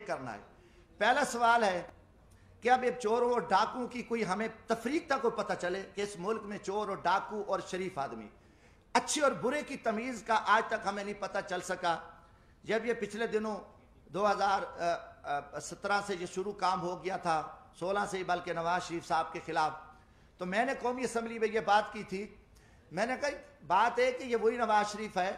کرنا ہے۔ پہلا سوال ہے کہ اب ایک چوروں اور ڈاکوں کی کوئی ہمیں تفریق تک کو پتہ چلے کہ اس ملک میں چور اور ڈاکو اور شریف آدمی، اچھے اور برے کی تمیز کا آج تک ہمیں نہیں پتہ چل سکا۔ جب یہ پچھلے دنوں 2017 سے یہ شروع کام ہو گیا تھا، 16 سے ہی بلکہ نواز شریف صاحب کے خلاف، تو میں نے قومی اسمبلی میں یہ بات کی تھی۔ میں نے کہا بات ہے کہ یہ وہی نواز شریف ہے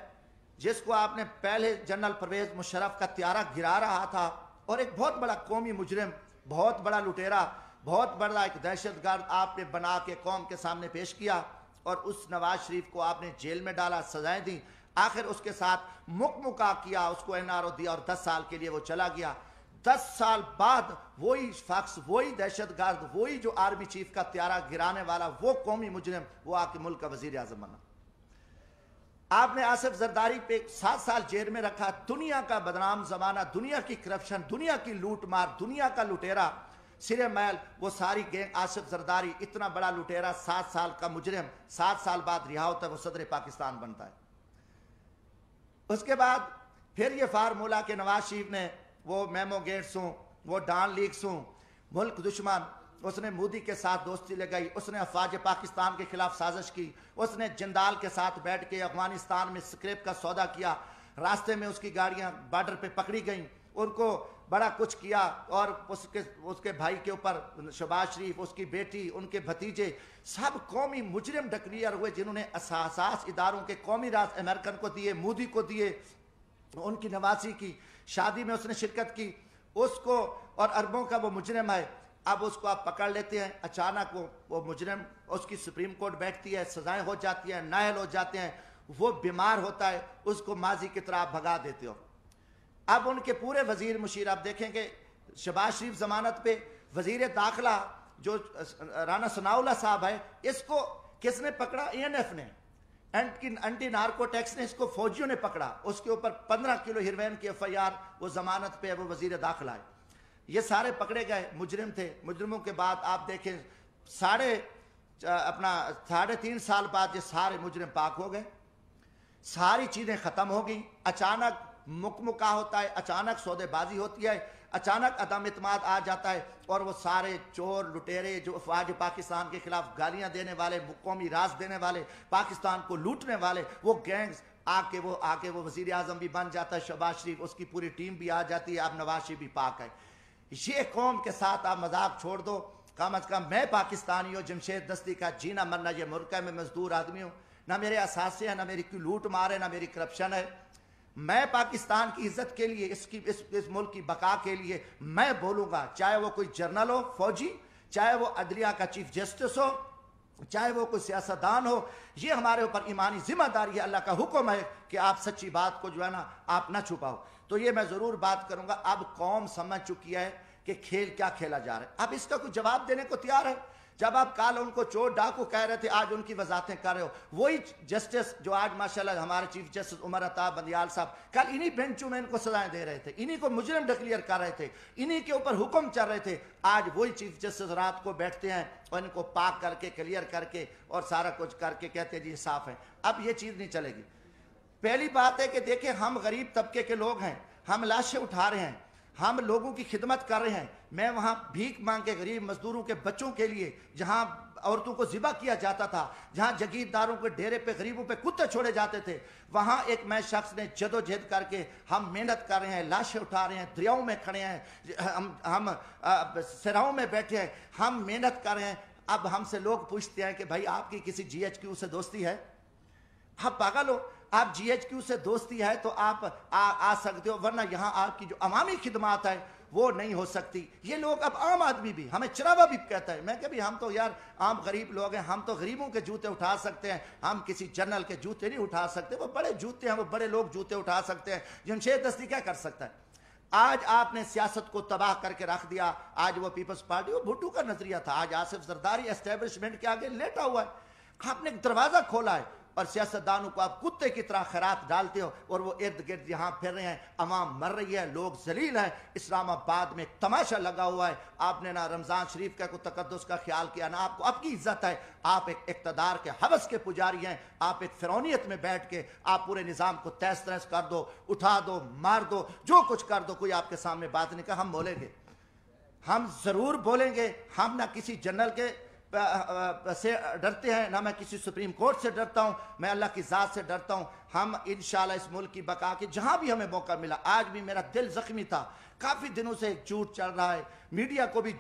جس کو آپ نے پہلے جنرل پرویز مشرف کا طیارہ گرا رہا تھا اور ایک بہت بڑا قومی مجرم، بہت بڑا لٹیرا، بہت بڑا ایک دہشت گرد آپ نے بنا کے قوم کے سامنے پیش کیا، اور اس نواز شریف کو آپ نے جیل میں ڈالا، سزائیں دیں، آخر اس کے ساتھ مکمکا کیا، اس کو NRO دیا اور 10 سال کے لیے وہ چلا گیا۔ 10 سال بعد وہی شخص، وہی دہشت گرد، وہی جو آرمی چیف کا طیارہ گرانے والا، وہ قومی مجرم، وہ آ کے ملک کا وزیر اعظم بنا۔ آپ نے آصف زرداری پہ 7 سال جیل میں رکھا۔ دنیا کا بدنام زمانہ، دنیا کی کرپشن، دنیا کی لوٹ مار، دنیا کا لٹیرا، سرے میل، وہ ساری گینگ، آصف زرداری اتنا بڑا لٹیرا، 7 سال کا مجرم، 7 سال بعد رہا ہوتا ہے، وہ صدر پاکستان بنتا ہے۔ اس کے بعد پھر یہ فارمولا کہ نواز شریف نے وہ میمو گیٹس ہوں، وہ ڈان لیکس ہوں، ملک دشمن، اس نے مودی کے ساتھ دوستی لگائی، اس نے افواج پاکستان کے خلاف سازش کی، اس نے جندال کے ساتھ بیٹھ کے افغانستان میں سکریپ کا سودا کیا، راستے میں اس کی گاڑیاں بارڈر پہ پکڑی گئیں، ان کو بڑا کچھ کیا، اور اس کے بھائی کے اوپر شہباز شریف، اس کی بیٹی، ان کے بھتیجے، سب قومی مجرم ڈکلیئر ہوئے، جنہوں نے حساس اداروں کے قومی راز امریکن کو دیے، مودی کو دیے، ان کی نواسی کی شادی میں اس نے شرکت کی، اس کو اور اربوں کا وہ مجرم ہے۔ اب اس کو آپ پکڑ لیتے ہیں، اچانک وہ مجرم، اس کی سپریم کورٹ بیٹھتی ہے، سزائیں ہو جاتی ہیں، نااہل ہو جاتے ہیں، وہ بیمار ہوتا ہے، اس کو ماضی کی طرح بھگا دیتے ہو۔ اب ان کے پورے وزیر مشیر آپ دیکھیں کہ شہباز شریف ضمانت پہ، وزیر داخلہ جو رانا ثناء اللہ صاحب ہے، اس کو کس نے پکڑا؟ ANF نے، اینٹی نارکو ٹیکس نے، اس کو فوجیوں نے پکڑا، اس کے اوپر 15 کلو ہیروین کی FIR، وہ ضمانت پہ ہے، وہ وزیر داخلہ ہے۔ یہ سارے پکڑے گئے، مجرم تھے۔ مجرموں کے بعد آپ دیکھیں 3.5 سال بعد یہ سارے مجرم پاک ہو گئے، ساری چیزیں ختم ہو گئیں، اچانک مکمکا ہوتا ہے، اچانک سودے بازی ہوتی ہے، اچانک عدم اعتماد آ جاتا ہے، اور وہ سارے چور لٹیرے جو افواج پاکستان کے خلاف گالیاں دینے والے، قومی راز دینے والے، پاکستان کو لوٹنے والے، وہ گینگز آ کے وہ وزیر اعظم بھی بن جاتا ہے شہباز شریف، اس کی پوری ٹیم بھی آ جاتی ہے، اب نواز شریف بھی پاک ہے۔ یہ قوم کے ساتھ آپ مذاق چھوڑ دو، کم از کم میں پاکستانی ہوں، جمشید دستی کا جینا مرنا یہ ملک ہے، میں مزدور آدمی ہوں، نہ میرے اثاثے ہیں، نہ میری کوئی لوٹ مار ہے، نہ میری کرپشن ہے۔ میں پاکستان کی عزت کے لیے، اس ملک کی بقا کے لیے میں بولوں گا، چاہے وہ کوئی جرنل ہو، فوجی، چاہے وہ عدلیہ کا چیف جسٹس ہو، چاہے وہ کوئی سیاستدان ہو، یہ ہمارے اوپر ایمانی ذمہ داری ہے، اللہ کا حکم ہے کہ آپ سچی بات کو جو ہے نا آپ نہ چھپاؤ۔ تو یہ میں ضرور بات کروں گا۔ اب قوم سمجھ چکی ہے کہ کھیل کیا کھیلا جا رہا ہے، اب اس کا کوئی جواب دینے کو تیار ہے۔ جب آپ کال ان کو چور ڈاکو کہہ رہے تھے، آج ان کی وضاحتیں کر رہے ہو، وہی جسٹس جو آج ماشاءاللہ ہمارے چیف جسٹس عمر عطا بندیال صاحب کل انہی بینچوں میں ان کو سزائیں دے رہے تھے، انہی کو مجرم ڈکلیئر کر رہے تھے، انہی کے اوپر حکم چل رہے تھے، آج وہی چیف جسٹس رات کو بیٹھتے ہیں اور ان کو پاک کر کے، کلیئر کر کے اور سارا کچھ کر کے کہتے ہیں جی صاف ہے۔ اب یہ چیز نہیں چلے گی۔ پہلی بات ہے کہ دیکھیں ہم غریب طبقے کے لوگ ہیں، ہم لاشیں اٹھا رہے ہیں، ہم لوگوں کی خدمت کر رہے ہیں۔ میں وہاں بھیک مانگ کے غریب مزدوروں کے بچوں کے لیے، جہاں عورتوں کو ذبح کیا جاتا تھا، جہاں جگیرداروں کے ڈیرے پہ غریبوں پہ کتے چھوڑے جاتے تھے، وہاں ایک میں شخص نے جدوجہد کر کے ہم محنت کر رہے ہیں، لاشیں اٹھا رہے ہیں، دریاؤں میں کھڑے ہیں، ہم سراؤں میں بیٹھے ہیں، ہم محنت کر رہے ہیں۔ اب ہم سے لوگ پوچھتے ہیں کہ بھائی آپ کی کسی GHQ سے دوستی ہے؟ آپ پاگل ہو؟ آپ GHQ سے دوستی ہے تو آپ آ سکتے ہو، ورنہ یہاں آپ کی جو عوامی خدمات ہے وہ نہیں ہو سکتی۔ یہ لوگ اب عام آدمی بھی ہمیں چراوا بھی کہتا ہے، میں کہ بھی ہم تو یار عام غریب لوگ ہیں، ہم تو غریبوں کے جوتے اٹھا سکتے ہیں، ہم کسی جنرل کے جوتے نہیں اٹھا سکتے، وہ بڑے جوتے ہیں، وہ بڑے لوگ جوتے اٹھا سکتے ہیں، جمشید دستی کیا کر سکتا ہے؟ آج آپ نے سیاست کو تباہ کر کے رکھ دیا۔ آج وہ پیپلز پارٹی، وہ بھٹو کا نظریہ تھا، آج آصف زرداری اسٹیبلشمنٹ کے آگے لیٹا ہوا ہے۔ آپ نے ایک دروازہ کھولا ہے، اور سیاستدانوں کو آپ کتے کی طرح خیرات ڈالتے ہو اور وہ ارد گرد یہاں پھر رہے ہیں، عوام مر رہی ہے، لوگ ذلیل ہیں۔ اسلام آباد میں ایک تماشا لگا ہوا ہے، آپ نے نہ رمضان شریف کا کوئی تقدس کا خیال کیا، نہ آپ کو آپ کی عزت ہے۔ آپ ایک اقتدار کے حوث کے پجاری ہیں، آپ ایک فرعونیت میں بیٹھ کے آپ پورے نظام کو تہس تہس کر دو، اٹھا دو، مار دو، جو کچھ کر دو، کوئی آپ کے سامنے بات نہیں کہا۔ ہم بولیں گے، ہم ضرور بولیں گے، ہم نہ کسی جنرل کے سے ڈرتے ہیں، نہ میں کسی سپریم کورٹ سے ڈرتا ہوں، میں اللہ کی ذات سے ڈرتا ہوں۔ ہم انشاءاللہ اس ملک کی بقا کے جہاں بھی ہمیں موقع ملا، آج بھی میرا دل زخمی تھا، کافی دنوں سے ایک جھوٹ چل رہا ہے، میڈیا کو بھی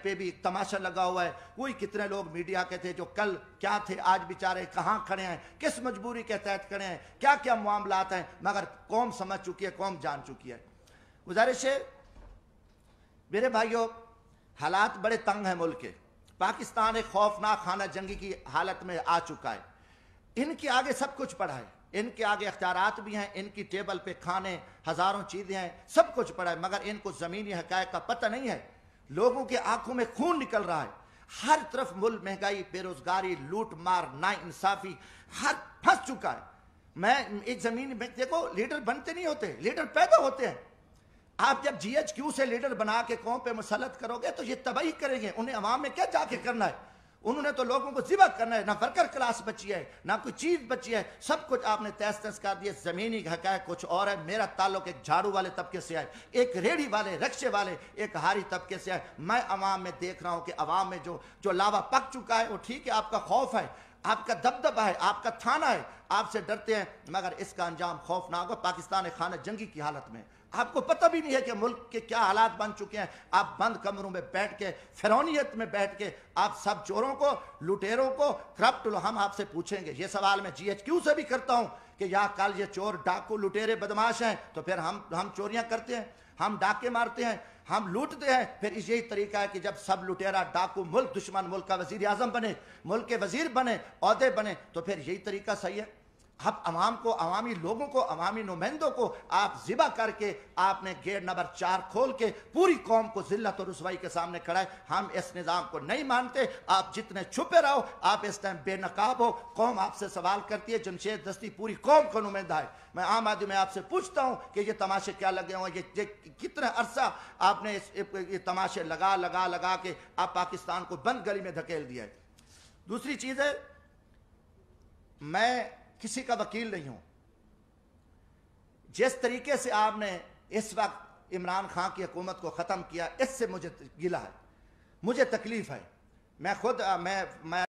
پہ بھی تماشا لگا ہوا ہے۔ وہی کتنے لوگ میڈیا کے تھے جو کل کیا تھے، آج بیچارے کہاں کھڑے ہیں، کس مجبوری کے تحت کھڑے ہیں، کیا کیا معاملات ہیں، مگر قوم سمجھ چکی ہے، قوم جان چکی ہے۔ گزارش ہے میرے بھائیوں، حالات بڑے تنگ ہیں ملک کے، پاکستان ایک خوفناک خانہ جنگی کی حالت میں آ چکا ہے۔ ان کے آگے سب کچھ پڑا ہے، ان کے آگے اختیارات بھی ہیں، ان کی ٹیبل پہ کھانے ہزاروں چیزیں ہیں، سب کچھ پڑا ہے، مگر ان کو زمینی حقائق کا پتہ نہیں ہے۔ لوگوں کے آنکھوں میں خون نکل رہا ہے، ہر طرف ملک مہنگائی، بے روزگاری، لوٹ مار، نا انصافی، ہر پھنس چکا ہے۔ میں ایک زمین میں دیکھو، لیڈر بنتے نہیں ہوتے، لیڈر پیدا ہوتے ہیں۔ آپ جب جی ایچ کیو سے لیڈر بنا کے قوم پہ مسلط کرو گے تو یہ تباہی کریں گے، انہیں عوام میں کیا جا کے کرنا ہے، انہوں نے تو لوگوں کو ذبح کرنا ہے، نہ ورکر کلاس بچی ہے، نہ کوئی چیز بچی ہے، سب کچھ آپ نے تہس تہس کر دیا۔ زمینی حقائق کچھ اور ہے۔ میرا تعلق ایک جھاڑو والے طبقے سے ہے، ایک ریڑھی والے، رکشے والے، ایک ہاری طبقے سے ہے۔ میں عوام میں دیکھ رہا ہوں کہ عوام میں جو لاوا پک چکا ہے، وہ ٹھیک ہے، آپ کا خوف ہے، آپ کا دبدبہ ہے، آپ کا تھانہ ہے، آپ سے ڈرتے ہیں، مگر اس کا انجام خوفناک ہو۔ پاکستان ایک خانہ جنگی کی حالت میں، آپ کو پتہ بھی نہیں ہے کہ ملک کے کیا حالات بن چکے ہیں۔ آپ بند کمروں میں بیٹھ کے، فرعونیت میں بیٹھ کے، آپ سب چوروں کو، لٹیروں کو، کرپٹ لو، ہم آپ سے پوچھیں گے، یہ سوال میں جی ایچ کیو سے بھی کرتا ہوں کہ یا کل یہ چور، ڈاکو، لٹیرے، بدماش ہیں تو پھر ہم چوریاں کرتے ہیں، ہم ڈاکے مارتے ہیں، ہم لوٹتے ہیں، پھر یہی طریقہ ہے کہ جب سب لٹیرا، ڈاکو، ملک دشمن، ملک کا وزیر اعظم بنے، ملک کے وزیر بنے، عہدے بنے، تو پھر یہی طریقہ صحیح ہے۔ اب عوام کو، عوامی لوگوں کو، عوامی نمائندوں کو آپ ذبح کر کے، آپ نے گیٹ نمبر 4 کھول کے پوری قوم کو ذلت و رسوائی کے سامنے کھڑا ہے۔ ہم اس نظام کو نہیں مانتے، آپ جتنے چھپے رہو، آپ اس ٹائم بے نقاب ہو، قوم آپ سے سوال کرتی ہے۔ جمشید دستی پوری قوم کا نمائندہ ہے، میں عام آدمی میں آپ سے پوچھتا ہوں کہ یہ تماشے کیا لگے ہوئے، یہ کتنا عرصہ آپ نے یہ تماشے لگا کے آپ پاکستان کو بند گلی میں دھکیل دیا ہے۔ دوسری چیز ہے، میں کسی کا وکیل نہیں ہوں، جس طریقے سے آپ نے اس وقت عمران خان کی حکومت کو ختم کیا، اس سے مجھے گلہ ہے، مجھے تکلیف ہے۔ میں خود میں